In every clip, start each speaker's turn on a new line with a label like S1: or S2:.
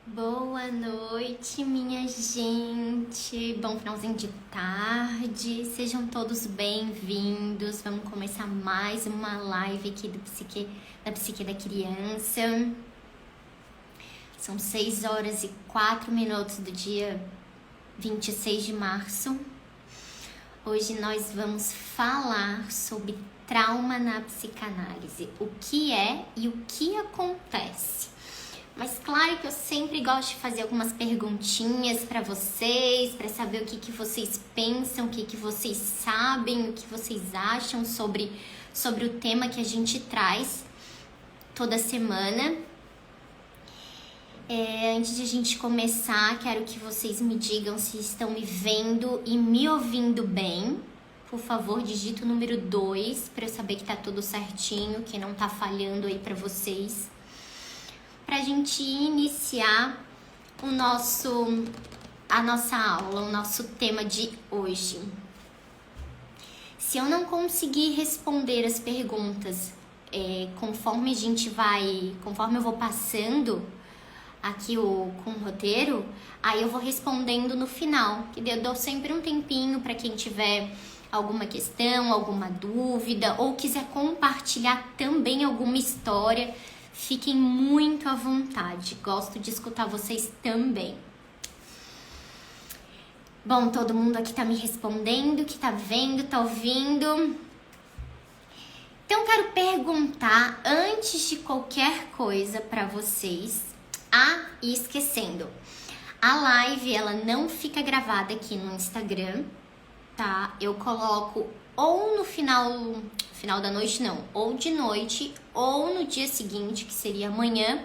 S1: Boa noite, minha gente. Bom finalzinho de tarde. Sejam todos bem-vindos. Vamos começar mais uma live aqui da Psique da Criança. São 6h04 do dia 26 de março. Hoje nós vamos falar sobre trauma na psicanálise. O que é e o que acontece. Mas claro que eu sempre gosto de fazer algumas perguntinhas para vocês, para saber o que vocês pensam, o que vocês sabem, o que vocês acham sobre o tema que a gente traz toda semana. Antes de a gente começar, quero que vocês me digam se estão me vendo e me ouvindo bem. Por favor, digita o número 2 para eu saber que tá tudo certinho, que não tá falhando aí para vocês. Pra gente iniciar a nossa aula, o nosso tema de hoje. Se eu não conseguir responder as perguntas conforme eu vou passando aqui com o roteiro, aí eu vou respondendo no final. Eu dou sempre um tempinho para quem tiver alguma questão, alguma dúvida, ou quiser compartilhar também alguma história. Fiquem muito à vontade, gosto de escutar vocês também. Bom, todo mundo aqui tá me respondendo, que tá vendo, tá ouvindo. Então, quero perguntar, antes de qualquer coisa pra vocês, e esquecendo, a live, ela não fica gravada aqui no Instagram, tá? Eu coloco ou no final da noite não, ou de noite, ou no dia seguinte, que seria amanhã,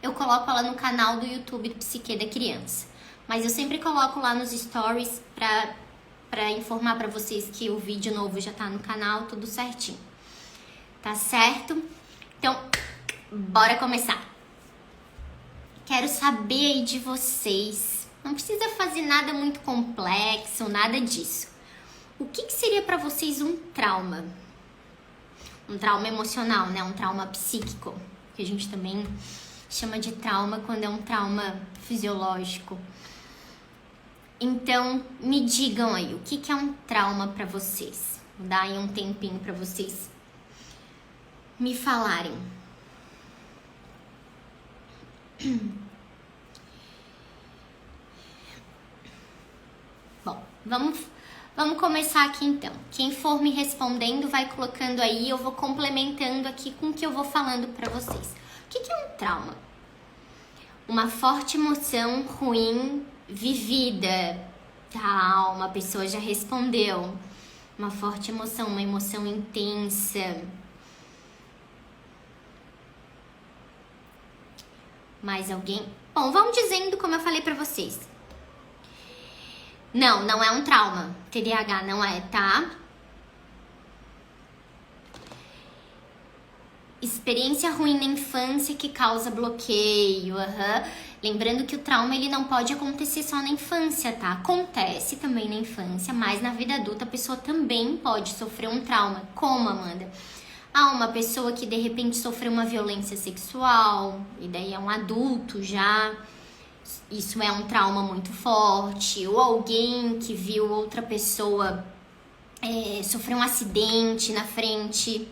S1: eu coloco ela no canal do YouTube do Psique da Criança. Mas eu sempre coloco lá nos stories pra informar pra vocês que o vídeo novo já tá no canal, tudo certinho. Tá certo? Então, bora começar. Quero saber aí de vocês, não precisa fazer nada muito complexo, nada disso. O que seria pra vocês um trauma? Um trauma emocional, né? Um trauma psíquico, que a gente também chama de trauma quando é um trauma fisiológico. Então, me digam aí, o que é um trauma pra vocês? Vou dar aí um tempinho pra vocês me falarem. Bom, Vamos começar aqui então. Quem for me respondendo vai colocando aí, eu vou complementando aqui com o que eu vou falando pra vocês. O que é um trauma? Uma forte emoção ruim vivida. Tá, uma pessoa já respondeu. Uma forte emoção, uma emoção intensa. Mais alguém? Bom, vamos dizendo como eu falei pra vocês. Não é um trauma. TDAH não é, tá? Experiência ruim na infância que causa bloqueio. Lembrando que o trauma ele não pode acontecer só na infância, tá? Acontece também na infância, mas na vida adulta a pessoa também pode sofrer um trauma. Como, Amanda? Uma pessoa que de repente sofreu uma violência sexual, e daí é um adulto já. Isso é um trauma muito forte, ou alguém que viu outra pessoa sofrer um acidente na frente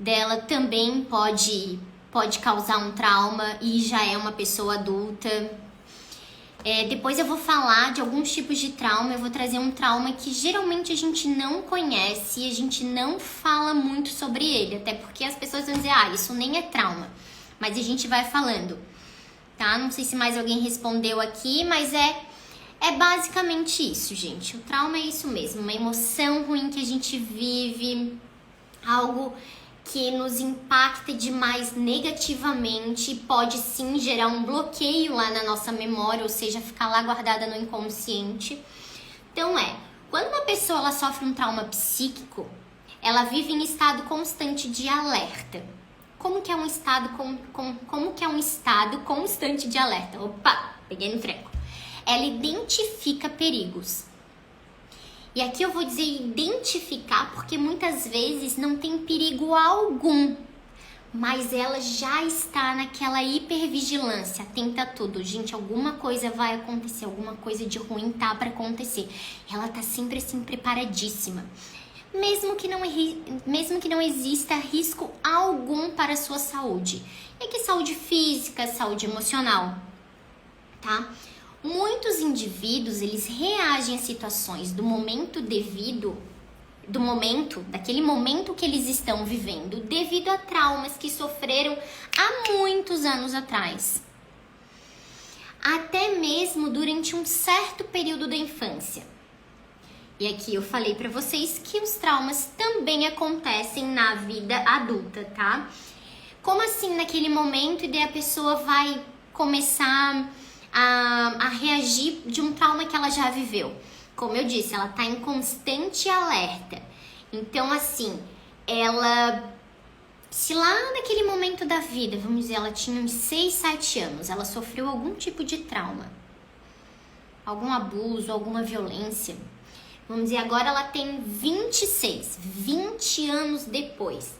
S1: dela também pode causar um trauma e já é uma pessoa adulta. Depois eu vou falar de alguns tipos de trauma, eu vou trazer um trauma que geralmente a gente não conhece e a gente não fala muito sobre ele, até porque as pessoas vão dizer, isso nem é trauma, mas a gente vai falando. Tá? Não sei se mais alguém respondeu aqui, mas é basicamente isso, gente. O trauma é isso mesmo, uma emoção ruim que a gente vive, algo que nos impacta demais negativamente, pode sim gerar um bloqueio lá na nossa memória, ou seja, ficar lá guardada no inconsciente. Então quando uma pessoa ela sofre um trauma psíquico, ela vive em estado constante de alerta. Como que é um estado constante de alerta? Opa, peguei no tranco. Ela identifica perigos. E aqui eu vou dizer identificar porque muitas vezes não tem perigo algum. mas ela já está naquela hipervigilância, atenta a tudo. Gente, alguma coisa vai acontecer, alguma coisa de ruim tá para acontecer. Ela tá sempre assim preparadíssima. Mesmo que não exista risco algum para a sua saúde. E que saúde física, saúde emocional, tá? Muitos indivíduos, eles reagem a situações do momento devido, daquele momento que eles estão vivendo, devido a traumas que sofreram há muitos anos atrás. Até mesmo durante um certo período da infância. E aqui eu falei pra vocês que os traumas também acontecem na vida adulta, tá? Como assim naquele momento e daí a pessoa vai começar a reagir de um trauma que ela já viveu? Como eu disse, ela tá em constante alerta. Então, assim, se lá naquele momento da vida, vamos dizer, ela tinha uns 6, 7 anos, ela sofreu algum tipo de trauma, algum abuso, alguma violência. Vamos dizer, agora ela tem 26, 20 anos depois.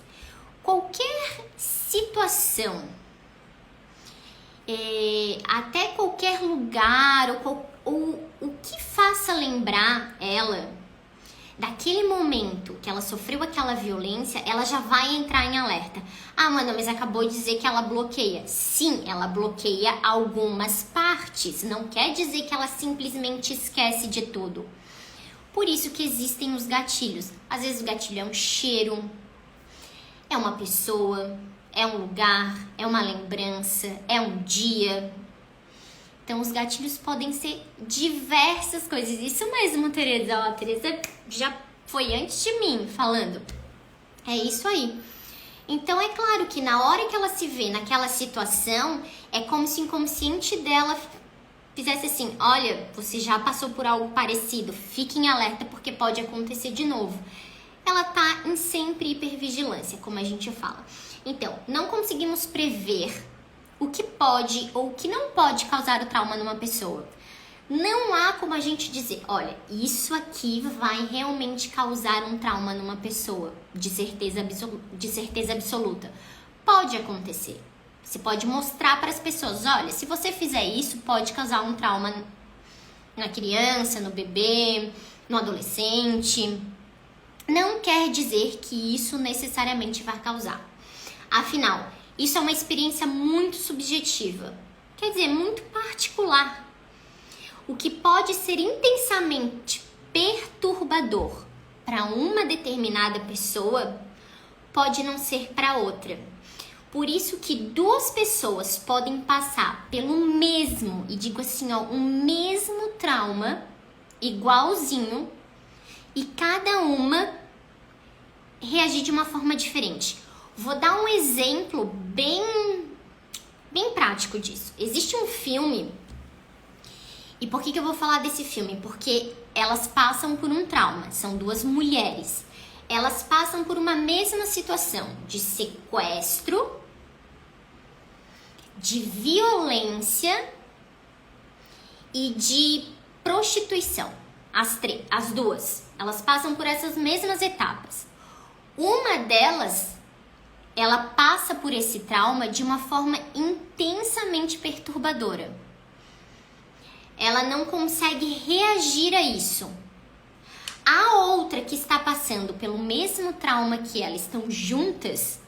S1: Qualquer situação, até qualquer lugar, ou o que faça lembrar ela daquele momento que ela sofreu aquela violência, ela já vai entrar em alerta. Ah, Amanda, mas acabou de dizer que ela bloqueia. Sim, ela bloqueia algumas partes. Não quer dizer que ela simplesmente esquece de tudo. Por isso que existem os gatilhos. Às vezes o gatilho é um cheiro, é uma pessoa, é um lugar, é uma lembrança, é um dia. Então os gatilhos podem ser diversas coisas. Isso mesmo, Tereza. Ó, a Tereza já foi antes de mim falando. É isso aí. Então é claro que na hora que ela se vê naquela situação, é como se o inconsciente dela fizesse assim: olha, você já passou por algo parecido, fique em alerta porque pode acontecer de novo. Ela tá em sempre hipervigilância, como a gente fala. Então, não conseguimos prever o que pode ou o que não pode causar o trauma numa pessoa. Não há como a gente dizer, olha, isso aqui vai realmente causar um trauma numa pessoa, de certeza absoluta. Pode acontecer. Você pode mostrar para as pessoas, olha, se você fizer isso, pode causar um trauma na criança, no bebê, no adolescente. Não quer dizer que isso necessariamente vai causar. Afinal, isso é uma experiência muito subjetiva, quer dizer, muito particular. O que pode ser intensamente perturbador para uma determinada pessoa pode não ser para outra. Por isso que duas pessoas podem passar pelo mesmo, e digo assim, ó, um mesmo trauma, igualzinho, e cada uma reagir de uma forma diferente. Vou dar um exemplo bem prático disso. Existe um filme, e por que eu vou falar desse filme? Porque elas passam por um trauma, são duas mulheres. Elas passam por uma mesma situação de sequestro, de violência e de prostituição. As duas, elas passam por essas mesmas etapas. Uma delas, ela passa por esse trauma de uma forma intensamente perturbadora. Ela não consegue reagir a isso. A outra que está passando pelo mesmo trauma que ela, estão juntas,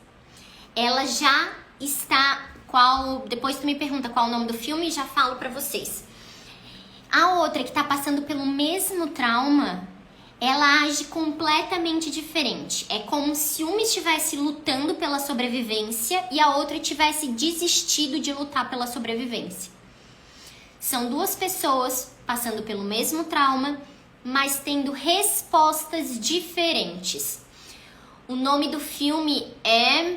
S1: ela já está... Depois tu me pergunta qual é o nome do filme e já falo pra vocês. A outra que está passando pelo mesmo trauma, ela age completamente diferente. É como se uma estivesse lutando pela sobrevivência e a outra tivesse desistido de lutar pela sobrevivência. São duas pessoas passando pelo mesmo trauma, mas tendo respostas diferentes. O nome do filme é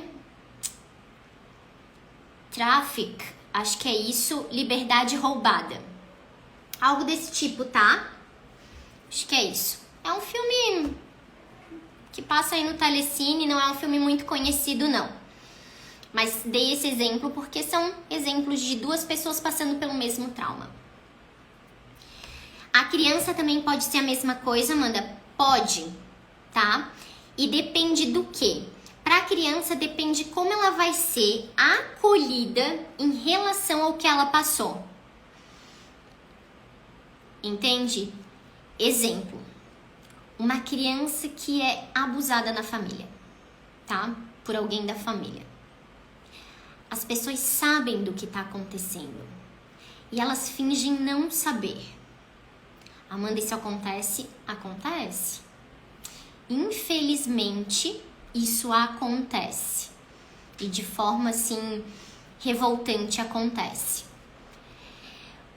S1: Traffic, acho que é isso, Liberdade Roubada. Algo desse tipo, tá? Acho que é isso. É um filme que passa aí no Telecine, não é um filme muito conhecido, não. Mas dei esse exemplo porque são exemplos de duas pessoas passando pelo mesmo trauma. A criança também pode ser a mesma coisa, Amanda? Pode, tá? E depende do quê? Para a criança depende como ela vai ser acolhida em relação ao que ela passou. Entende? Exemplo. Uma criança que é abusada na família, tá? Por alguém da família. As pessoas sabem do que está acontecendo e elas fingem não saber. Amanda, isso acontece? Acontece. Infelizmente, isso acontece. E de forma, assim, revoltante acontece.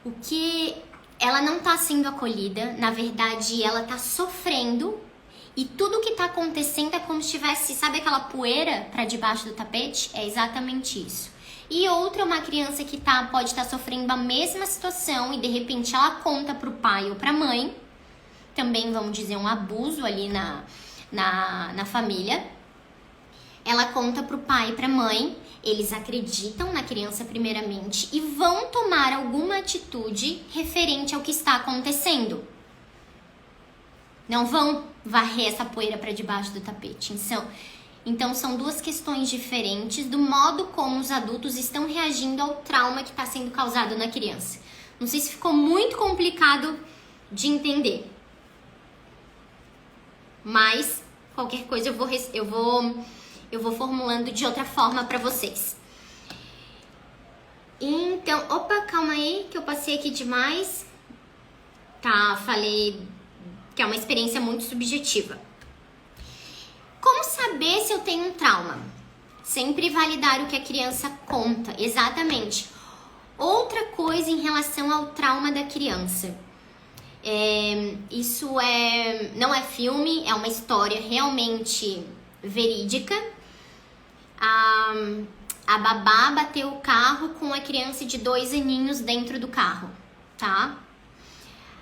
S1: O que ela não tá sendo acolhida, na verdade, ela tá sofrendo e tudo que tá acontecendo é como se tivesse, sabe aquela poeira para debaixo do tapete? É exatamente isso. E outra, uma criança que pode estar sofrendo a mesma situação e de repente ela conta pro pai ou pra mãe, também vamos dizer um abuso ali na família. Ela conta pro pai e pra mãe, eles acreditam na criança primeiramente e vão tomar alguma atitude referente ao que está acontecendo. Não vão varrer essa poeira para debaixo do tapete. Então são duas questões diferentes do modo como os adultos estão reagindo ao trauma que está sendo causado na criança. Não sei se ficou muito complicado de entender. Mas qualquer coisa eu vou formulando de outra forma para vocês. Então, opa, calma aí, que eu passei aqui demais. Tá, falei que é uma experiência muito subjetiva. Como saber se eu tenho um trauma? Sempre validar o que a criança conta, exatamente. Outra coisa em relação ao trauma da criança. Isso não é filme, é uma história realmente verídica. A babá bateu o carro com a criança de 2 aninhos dentro do carro, tá?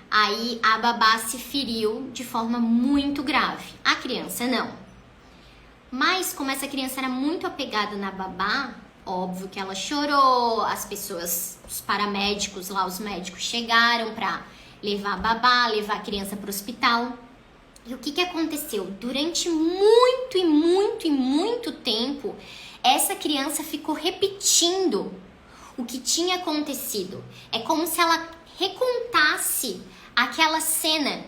S1: Aí a babá se feriu de forma muito grave. A criança não. Mas como essa criança era muito apegada na babá, óbvio que ela chorou, os paramédicos lá, os médicos chegaram pra levar a babá, levar a criança pro hospital. E o que aconteceu? Durante muito tempo, essa criança ficou repetindo o que tinha acontecido. É como se ela recontasse aquela cena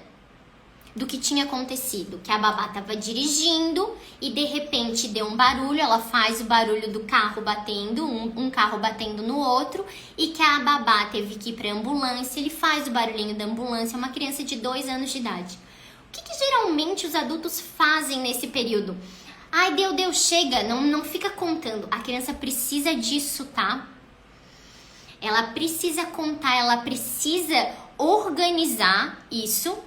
S1: do que tinha acontecido. Que a babá estava dirigindo e de repente deu um barulho, ela faz o barulho do carro batendo, um carro batendo no outro, e que a babá teve que ir para a ambulância, ele faz o barulhinho da ambulância, uma criança de 2 anos de idade. O que geralmente os adultos fazem nesse período? Ai, deu, chega, não fica contando. A criança precisa disso, tá? Ela precisa contar, ela precisa organizar isso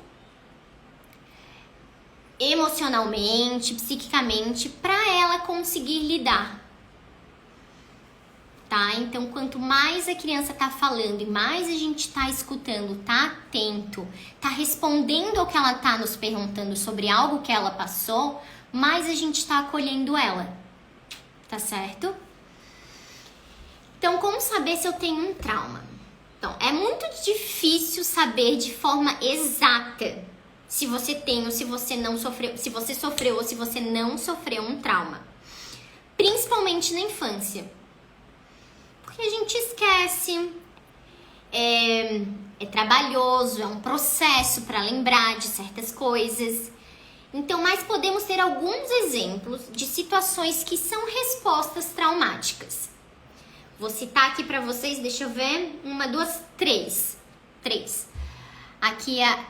S1: emocionalmente, psiquicamente, para ela conseguir lidar. Tá? Então, quanto mais a criança tá falando e mais a gente tá escutando, tá atento, tá respondendo ao que ela tá nos perguntando sobre algo que ela passou, mais a gente tá acolhendo ela. Tá certo? Então, como saber se eu tenho um trauma? Então, é muito difícil saber de forma exata se você tem ou se você não sofreu, se você sofreu ou se você não sofreu um trauma. Principalmente na infância. Porque a gente esquece, é trabalhoso, é um processo para lembrar de certas coisas. Então, mas podemos ter alguns exemplos de situações que são respostas traumáticas. Vou citar aqui para vocês, deixa eu ver, 1, 2, 3. Aqui a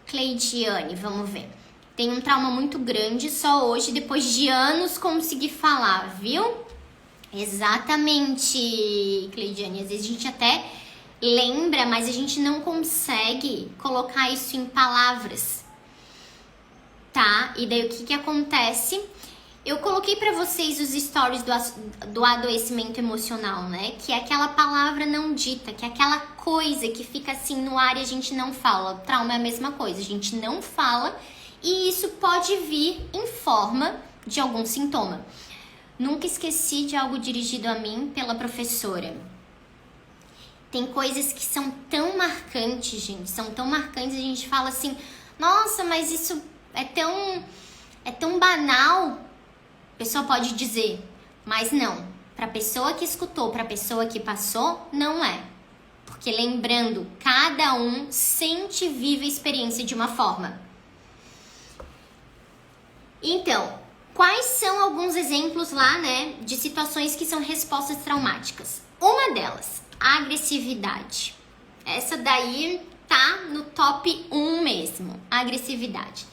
S1: Cleidiane, vamos ver. Tem um trauma muito grande, só hoje, depois de anos, consegui falar, viu? Exatamente, Cleidiane. Às vezes a gente até lembra, mas a gente não consegue colocar isso em palavras, tá? E daí o que acontece? Eu coloquei pra vocês os stories do adoecimento emocional, né? Que é aquela palavra não dita, que é aquela coisa que fica assim no ar e a gente não fala. O trauma é a mesma coisa, a gente não fala e isso pode vir em forma de algum sintoma. Nunca esqueci de algo dirigido a mim pela professora. Tem coisas que são tão marcantes, gente, são tão marcantes, a gente fala assim, nossa, mas isso é tão banal. A pessoa pode dizer, mas não. Para a pessoa que escutou, para a pessoa que passou, não é. Porque lembrando, cada um sente e vive a experiência de uma forma. Então, quais são alguns exemplos lá, né, de situações que são respostas traumáticas? Uma delas, a agressividade. Essa daí tá no top 1 mesmo, a agressividade.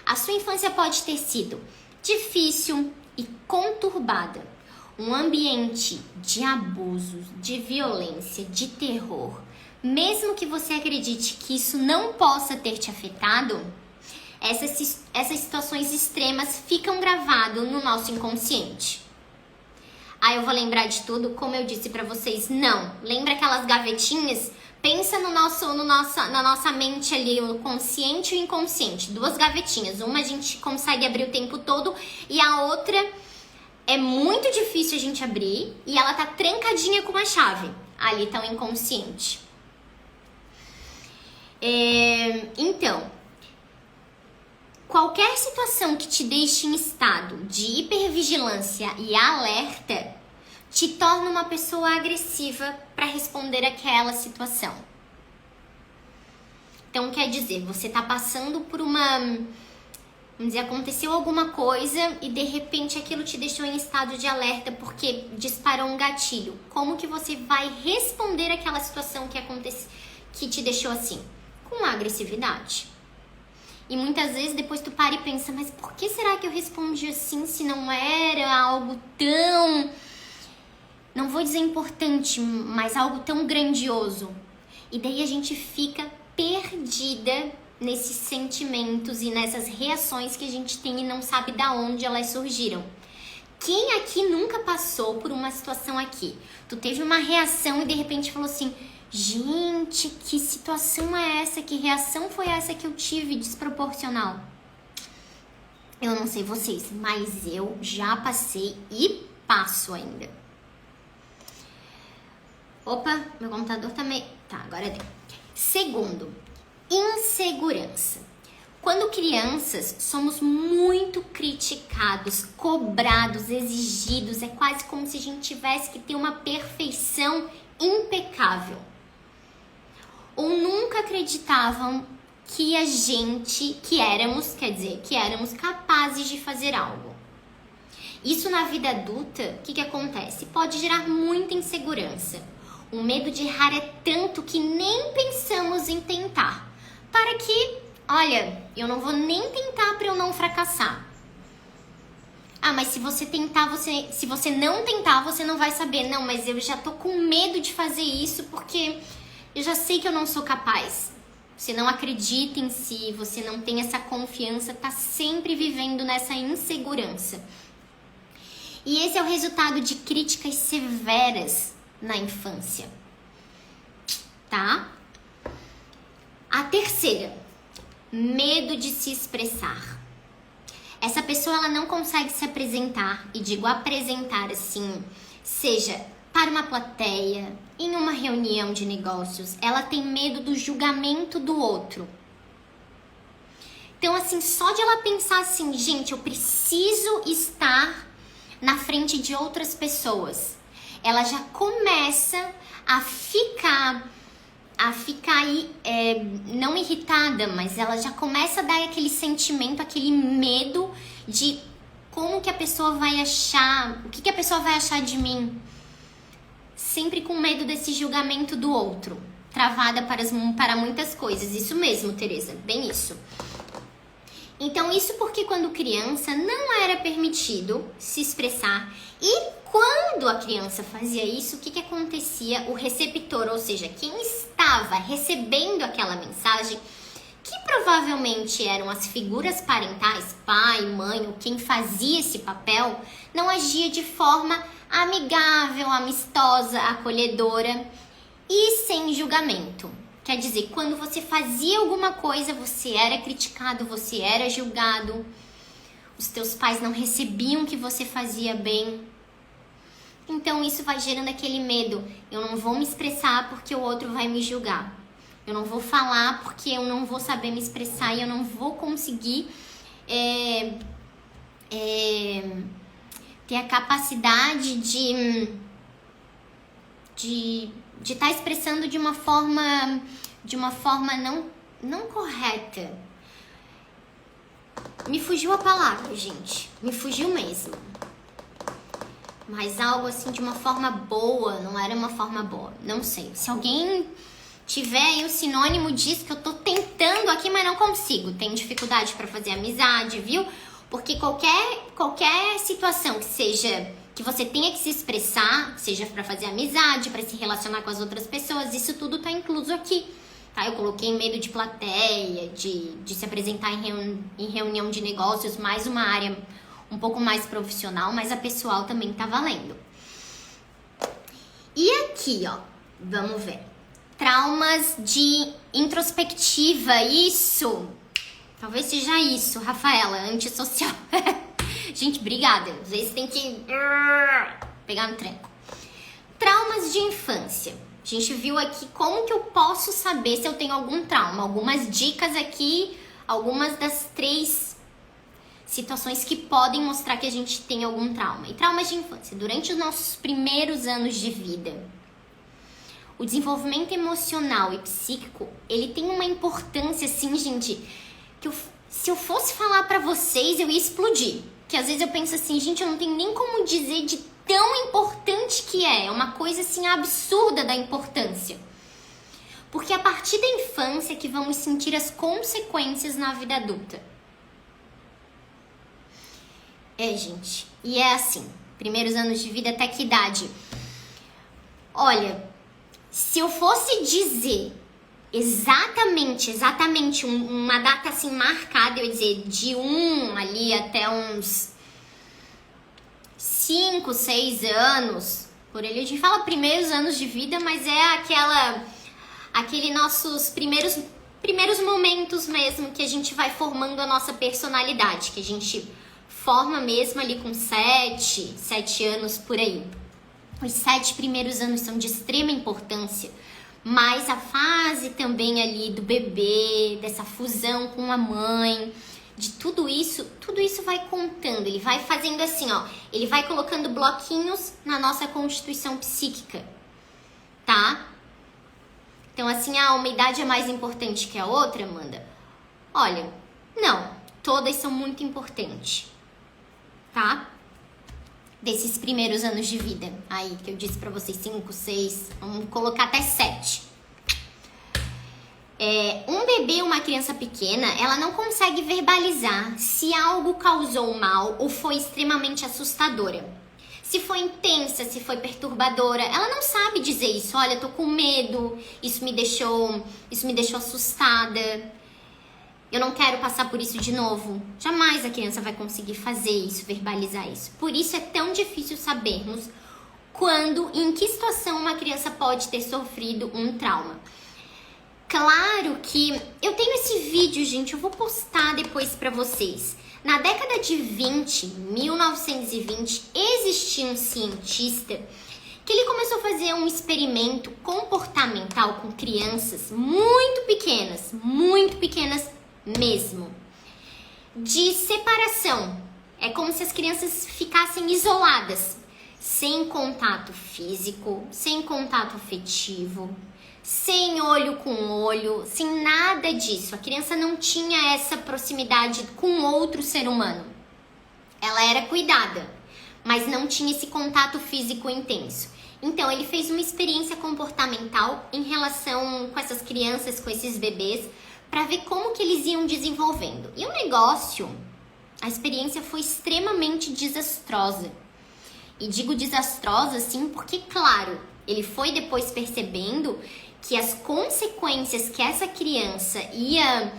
S1: A sua infância pode ter sido difícil e conturbada. Um ambiente de abusos, de violência, de terror. Mesmo que você acredite que isso não possa ter te afetado, essas situações extremas ficam gravadas no nosso inconsciente. Aí eu vou lembrar de tudo, como eu disse pra vocês, não. Lembra aquelas gavetinhas? Pensa na nossa mente ali, o consciente e o inconsciente. 2 gavetinhas. Uma a gente consegue abrir o tempo todo e a outra é muito difícil a gente abrir e ela tá trancadinha com uma chave. Ali tá o inconsciente. Então, qualquer situação que te deixe em estado de hipervigilância e alerta te torna uma pessoa agressiva para responder àquela situação. Então, quer dizer, você tá passando por uma... Vamos dizer, aconteceu alguma coisa e de repente aquilo te deixou em estado de alerta porque disparou um gatilho. Como que você vai responder àquela situação que te deixou assim? Com agressividade. E muitas vezes depois tu para e pensa, mas por que será que eu respondi assim se não era algo tão... Não vou dizer importante, mas algo tão grandioso. E daí a gente fica perdida nesses sentimentos e nessas reações que a gente tem e não sabe da onde elas surgiram. Quem aqui nunca passou por uma situação aqui? Tu teve uma reação e de repente falou assim, gente, que situação é essa? Que reação foi essa que eu tive desproporcional? Eu não sei vocês, mas eu já passei e passo ainda. Opa, meu computador também... Tá, agora deu. Segundo, insegurança. Quando crianças, somos muito criticados, cobrados, exigidos. É quase como se a gente tivesse que ter uma perfeição impecável. Ou nunca acreditavam que que éramos capazes de fazer algo. Isso na vida adulta, o que acontece? Pode gerar muita insegurança. O medo de errar é tanto que nem pensamos em tentar. Para que, olha, eu não vou nem tentar para eu não fracassar. Ah, mas se você não tentar, você não vai saber. Não, mas eu já tô com medo de fazer isso porque eu já sei que eu não sou capaz. Você não acredita em si, você não tem essa confiança, tá sempre vivendo nessa insegurança. E esse é o resultado de críticas severas na infância, tá? A terceira, medo de se expressar. Essa pessoa, ela não consegue se apresentar, e digo apresentar assim, seja para uma plateia, em uma reunião de negócios, ela tem medo do julgamento do outro. Então, assim, só de ela pensar assim, gente, eu preciso estar na frente de outras pessoas, ela já começa a ficar aí, não irritada, mas ela já começa a dar aquele sentimento, aquele medo de como que a pessoa vai achar, o que a pessoa vai achar de mim. Sempre com medo desse julgamento do outro, travada para muitas coisas. Isso mesmo, Tereza, bem isso. Então, isso porque quando criança não era permitido se expressar. E quando a criança fazia isso, o que acontecia? O receptor, ou seja, quem estava recebendo aquela mensagem, que provavelmente eram as figuras parentais, pai, mãe, ou quem fazia esse papel, não agia de forma amigável, amistosa, acolhedora e sem julgamento. Quer dizer, quando você fazia alguma coisa, você era criticado, você era julgado, os teus pais não recebiam o que você fazia bem. Então isso vai gerando aquele medo, eu não vou me expressar porque o outro vai me julgar. Eu não vou falar porque eu não vou saber me expressar e eu não vou conseguir ter a capacidade de estar expressando de uma forma não correta. Me fugiu a palavra, gente. Me fugiu mesmo. Mas algo assim de uma forma boa, não era uma forma boa. Não sei. Se alguém tiver aí o sinônimo disso que eu tô tentando aqui, mas não consigo. Tenho dificuldade pra fazer amizade, viu? Porque qualquer situação que seja que você tenha que se expressar, seja pra fazer amizade, pra se relacionar com as outras pessoas, isso tudo tá incluso aqui. Tá? Eu coloquei medo de plateia, de se apresentar em reunião de negócios, mais uma área um pouco mais profissional, mas a pessoal também tá valendo. E aqui, ó, vamos ver. Traumas de introspectiva, isso. Talvez seja isso, Rafaela, antissocial. Gente, obrigada. Às vezes tem que pegar no tranco. Traumas de infância. A gente viu aqui como que eu posso saber se eu tenho algum trauma. Algumas dicas aqui, algumas das 3 situações que podem mostrar que a gente tem algum trauma. E traumas de infância. Durante os nossos primeiros anos de vida, o desenvolvimento emocional e psíquico, ele tem uma importância, assim, gente, que se eu fosse falar pra vocês, eu ia explodir. Que às vezes eu penso assim, gente, eu não tenho nem como dizer de tão importante que é. É uma coisa, assim, absurda da importância. Porque é a partir da infância que vamos sentir as consequências na vida adulta. É, gente. E é assim. Primeiros anos de vida, até que idade? Olha, se eu fosse dizer exatamente uma data assim marcada, eu ia dizer de 1 ali até uns 5, 6 anos. Por ali a gente fala primeiros anos de vida, mas é aquele nossos primeiros momentos mesmo que a gente vai formando a nossa personalidade, que a gente forma mesmo ali com 7 anos por aí. Os 7 primeiros anos são de extrema importância, mas a fase também ali do bebê, dessa fusão com a mãe, de tudo isso vai contando. Ele vai fazendo assim, ó, ele vai colocando bloquinhos na nossa constituição psíquica, tá? Então assim, uma idade é mais importante que a outra, Amanda? Olha, não, todas são muito importantes. Tá? Desses primeiros anos de vida. Aí, que eu disse pra vocês, 5, 6, vamos colocar até 7. Um bebê, uma criança pequena, ela não consegue verbalizar se algo causou mal ou foi extremamente assustadora. Se foi intensa, se foi perturbadora, ela não sabe dizer isso. Olha, tô com medo, isso me deixou assustada. Eu não quero passar por isso de novo. Jamais a criança vai conseguir fazer isso, verbalizar isso. Por isso é tão difícil sabermos quando e em que situação uma criança pode ter sofrido um trauma. Claro que eu tenho esse vídeo, gente, eu vou postar depois pra vocês. Na década de 1920, existia um cientista que ele começou a fazer um experimento comportamental com crianças muito pequenas mesmo, de separação. É como se as crianças ficassem isoladas, sem contato físico, sem contato afetivo, sem olho com olho, sem nada disso. A criança não tinha essa proximidade com outro ser humano. Ela era cuidada, mas não tinha esse contato físico intenso. Então, ele fez uma experiência comportamental em relação com essas crianças, com esses bebês, para ver como que eles iam desenvolvendo. E o negócio, a experiência foi extremamente desastrosa. E digo desastrosa, assim, porque, claro, ele foi depois percebendo que as consequências que essa criança ia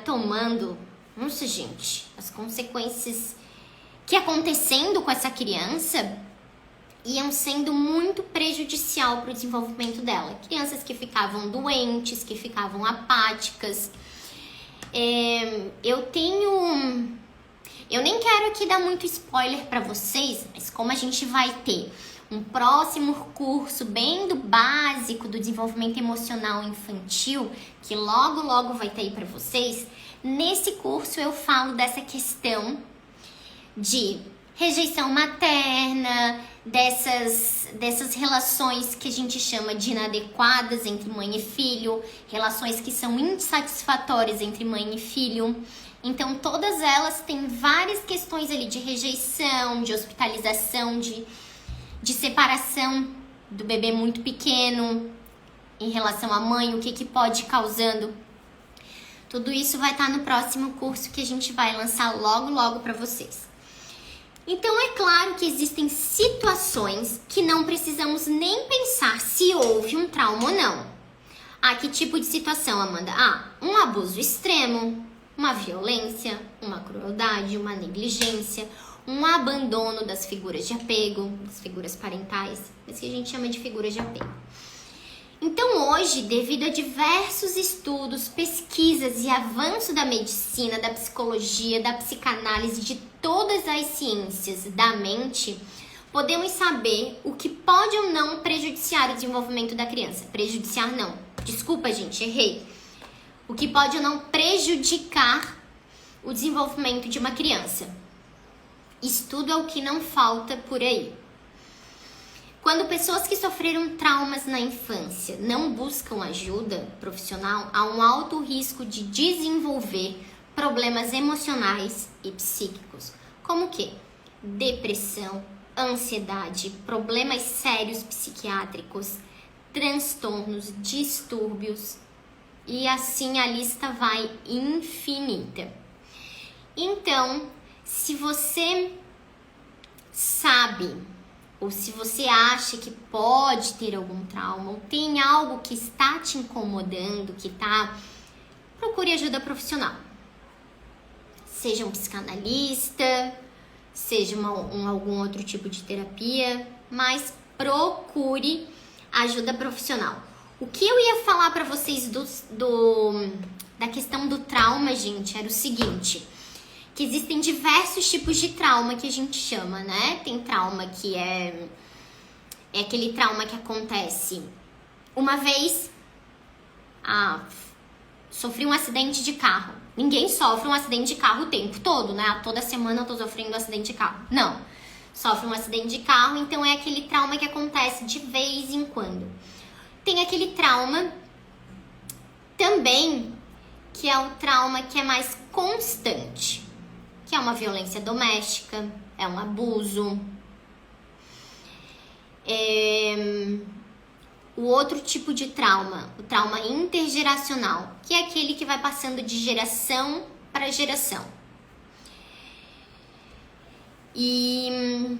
S1: tomando, nossa, gente, as consequências que acontecendo com essa criança iam sendo muito prejudicial para o desenvolvimento dela. Crianças que ficavam doentes, que ficavam apáticas. Eu nem quero aqui dar muito spoiler para vocês, mas como a gente vai ter um próximo curso bem do básico do desenvolvimento emocional infantil, que logo vai ter aí para vocês, Nesse curso eu falo dessa questão de rejeição materna, dessas relações que a gente chama de inadequadas entre mãe e filho, relações que são insatisfatórias entre mãe e filho. Então, todas elas têm várias questões ali de rejeição, de hospitalização, de separação do bebê muito pequeno em relação à mãe, o que pode ir causando. Tudo isso vai estar no próximo curso que a gente vai lançar logo para vocês. Então, é claro que existem situações que não precisamos nem pensar se houve um trauma ou não. Ah, que tipo de situação, Amanda? Ah, um abuso extremo, uma violência, uma crueldade, uma negligência, um abandono das figuras de apego, das figuras parentais, mas que a gente chama de figuras de apego. Então hoje, devido a diversos estudos, pesquisas e avanço da medicina, da psicologia, da psicanálise, de todas as ciências da mente, podemos saber o que pode ou não prejudiciar o desenvolvimento da criança. Prejudiciar não, desculpa gente, errei. O que pode ou não prejudicar o desenvolvimento de uma criança. Estudo é o que não falta por aí. Quando pessoas que sofreram traumas na infância não buscam ajuda profissional, há um alto risco de desenvolver problemas emocionais e psíquicos, como o quê? Depressão, ansiedade, problemas sérios psiquiátricos, transtornos, distúrbios, e assim a lista vai infinita. Então, se você sabe ou se você acha que pode ter algum trauma, ou tem algo que está te incomodando, procure ajuda profissional. Seja um psicanalista, seja algum outro tipo de terapia, mas procure ajuda profissional. O que eu ia falar para vocês da questão do trauma, gente, era o seguinte: que existem diversos tipos de trauma que a gente chama, né? Tem trauma que é aquele trauma que acontece uma vez. Sofri um acidente de carro. Ninguém sofre um acidente de carro o tempo todo, né? Toda semana eu tô sofrendo um acidente de carro. Não. Sofre um acidente de carro, então é aquele trauma que acontece de vez em quando. Tem aquele trauma também que é o trauma que é mais constante, que é uma violência doméstica, é um abuso. O outro tipo de trauma, o trauma intergeracional, que é aquele que vai passando de geração para geração. E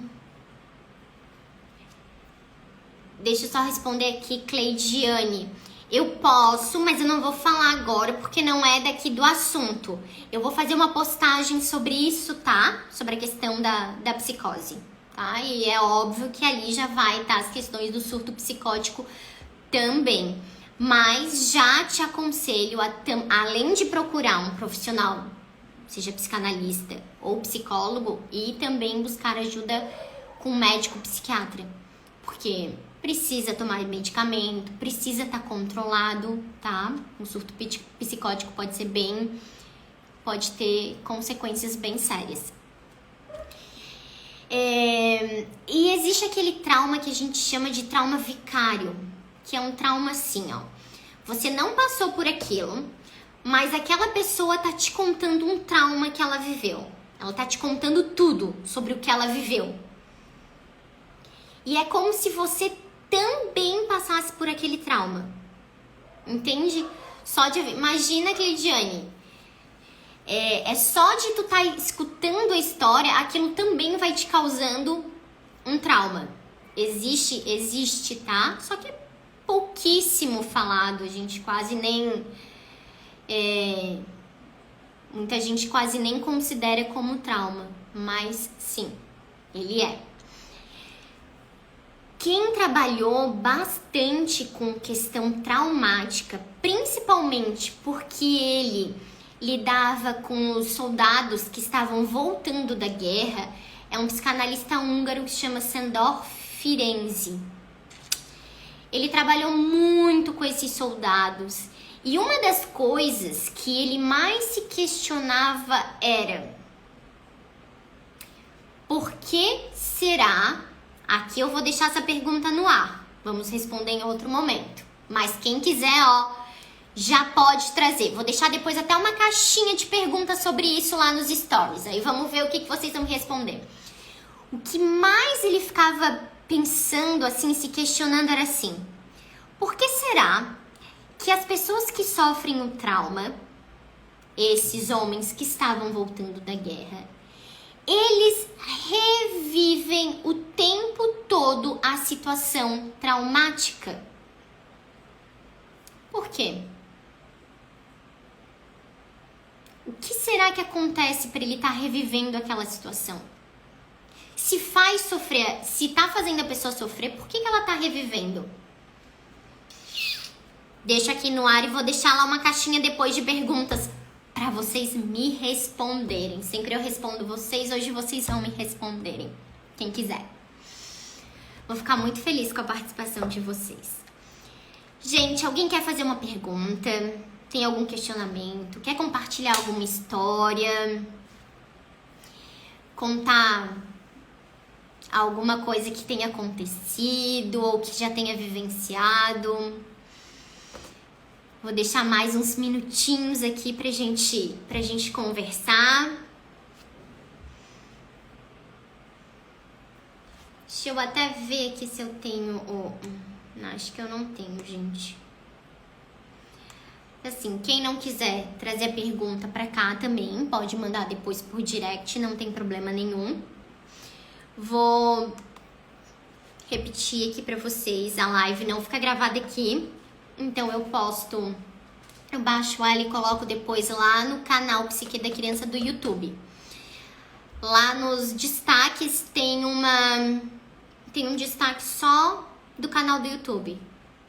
S1: deixa eu só responder aqui, Cleidiane. Eu posso, mas eu não vou falar agora porque não é daqui do assunto. Eu vou fazer uma postagem sobre isso, tá? Sobre a questão da psicose, tá? E é óbvio que ali já vai estar as questões do surto psicótico também. Mas já te aconselho, além de procurar um profissional, seja psicanalista ou psicólogo, e também buscar ajuda com um médico psiquiatra. Porque precisa tomar medicamento, precisa estar controlado, tá? Um surto psicótico pode ter consequências bem sérias. E existe aquele trauma que a gente chama de trauma vicário, que é um trauma assim, ó. Você não passou por aquilo, mas aquela pessoa tá te contando um trauma que ela viveu. Ela tá te contando tudo sobre o que ela viveu. E é como se você também passasse por aquele trauma. Entende? Imagina, Cleidiane, só de tu tá escutando a história, aquilo também vai te causando um trauma. Existe, tá? Só que é pouquíssimo falado, a gente quase nem... muita gente quase nem considera como trauma, mas sim, ele é. Quem trabalhou bastante com questão traumática, principalmente porque ele lidava com os soldados que estavam voltando da guerra, é um psicanalista húngaro que se chama Sándor Ferenczi. Ele trabalhou muito com esses soldados E uma das coisas que ele mais se questionava era: por que será? Aqui eu vou deixar essa pergunta no ar. Vamos responder em outro momento. Mas quem quiser, já pode trazer. Vou deixar depois até uma caixinha de perguntas sobre isso lá nos stories. Aí vamos ver o que vocês vão me responder. O que mais ele ficava pensando, assim, se questionando era assim: por que será que as pessoas que sofrem o trauma, esses homens que estavam voltando da guerra, eles revivem o tempo todo a situação traumática? Por quê? O que será que acontece para ele estar revivendo aquela situação? Se faz sofrer, se tá fazendo a pessoa sofrer, por que ela tá revivendo? Deixo aqui no ar e vou deixar lá uma caixinha depois de perguntas para vocês me responderem. Sempre eu respondo vocês, hoje vocês vão me responderem, quem quiser. Vou ficar muito feliz com a participação de vocês. Gente, alguém quer fazer uma pergunta? Tem algum questionamento? Quer compartilhar alguma história? Contar alguma coisa que tenha acontecido ou que já tenha vivenciado? Vou deixar mais uns minutinhos aqui pra gente conversar. Deixa eu até ver aqui se eu tenho Não, acho que eu não tenho, gente. Assim, quem não quiser trazer a pergunta pra cá também, pode mandar depois por direct, não tem problema nenhum. Vou repetir aqui pra vocês, a live não fica gravada aqui, então eu baixo ela e coloco depois lá no canal Psique da Criança do YouTube. Lá nos destaques tem um destaque só do canal do YouTube.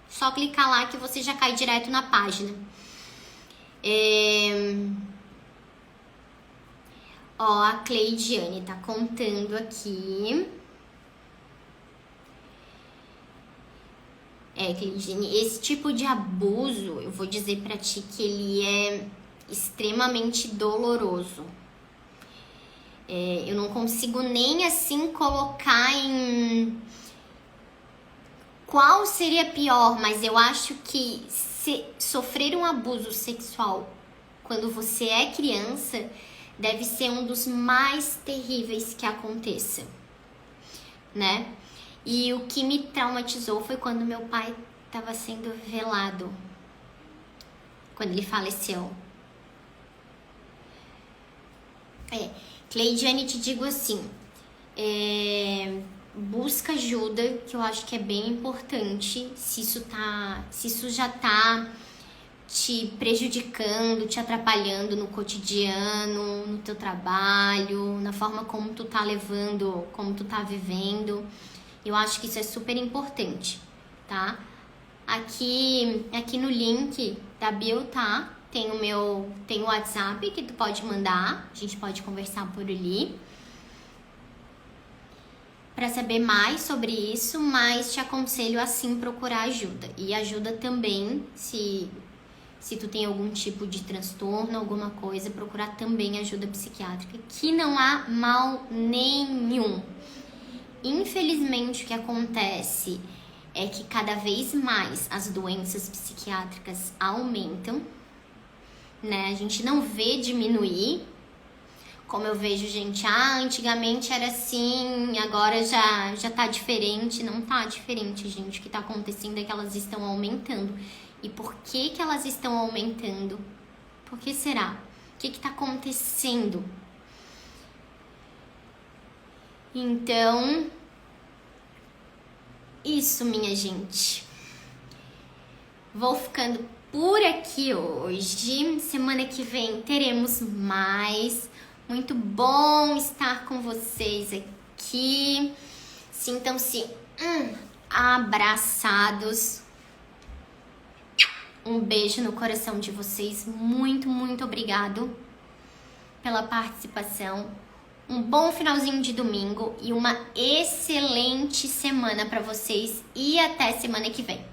S1: Só clicar lá que você já cai direto na página. A Cleidiane tá contando aqui. Cleidiane, esse tipo de abuso, eu vou dizer pra ti que ele é extremamente doloroso. Eu não consigo nem assim colocar em qual seria pior, mas eu acho que sofrer um abuso sexual quando você é criança deve ser um dos mais terríveis que aconteça, né? E o que me traumatizou foi quando meu pai estava sendo velado, quando ele faleceu. Cleidiane, te digo assim, busca ajuda, que eu acho que é bem importante, se isso já tá te prejudicando, te atrapalhando no cotidiano, no teu trabalho, na forma como tu tá levando, como tu tá vivendo. Eu acho que isso é super importante, tá? Aqui no link da bio, tá? Tem o WhatsApp que tu pode mandar, a gente pode conversar por ali para saber mais sobre isso, mas te aconselho a sim procurar ajuda. E ajuda também, se tu tem algum tipo de transtorno, alguma coisa, procurar também ajuda psiquiátrica, que não há mal nenhum. Infelizmente, o que acontece é que cada vez mais as doenças psiquiátricas aumentam, né? A gente não vê diminuir, como eu vejo gente, antigamente era assim, agora já tá diferente. Não tá diferente, gente. O que tá acontecendo é que elas estão aumentando. E por que elas estão aumentando? Por que será? O que tá acontecendo? Então, isso, minha gente. Vou ficando por aqui hoje. Semana que vem teremos mais. Muito bom estar com vocês aqui. Sintam-se abraçados. Um beijo no coração de vocês. Muito, muito obrigado pela participação. Um bom finalzinho de domingo e uma excelente semana para vocês. E até semana que vem.